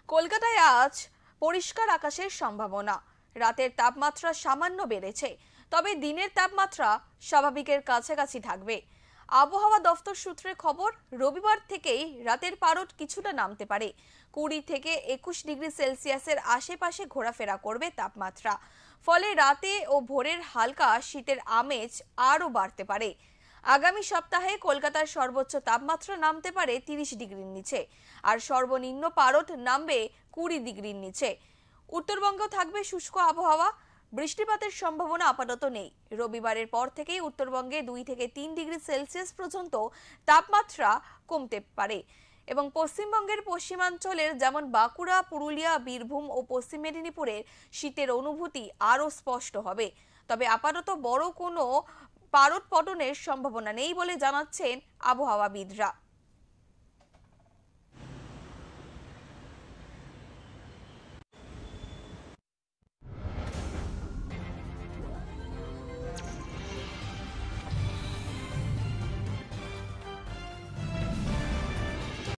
কলকাতায় আজ পরিষ্কার আকাশের সম্ভাবনা। রাতের তাপমাত্রা সামান্য বেড়েছে, তবে দিনের তাপমাত্রা স্বাভাবিকের কাছাকাছি থাকবে। আবহাওয়া দফতর সূত্রে খবর, রবিবার থেকেই রাতের পারদ কিছুটা নামতে পারে। 20 থেকে 21 ডিগ্রি সেলসিয়াসের আশেপাশে ঘোরাফেরা করবে তাপমাত্রা। ফলে রাতে ও ভোরের হালকা শীতের আমেজ আরও বাড়তে পারে। আগামী সপ্তাহে কলকাতার সর্বোচ্চ তাপমাত্রা নামতে পারে 30 ডিগ্রির নিচে, আর সর্বনিম্ন পারদ নামবে 20 ডিগ্রির নিচে। উত্তরবঙ্গেও থাকবে শুষ্ক আবহাওয়া, বৃষ্টিপাতের সম্ভাবনা আপাতত নেই। রবিবারের পর থেকেই উত্তরবঙ্গে 2 থেকে 3 ডিগ্রি সেলসিয়াস পর্যন্ত তাপমাত্রা কমতে পারে এবং পশ্চিমবঙ্গের পশ্চিমাঞ্চলের যেমন বাঁকুড়া, পুরুলিয়া, বীরভূম ও পশ্চিম মেদিনীপুরের শীতের অনুভূতি আরও স্পষ্ট হবে। তবে আপাতত বড় কোনো পারদ পতনের সম্ভাবনা নেই বলে জানাচ্ছেন আবহাওয়াবিদরা।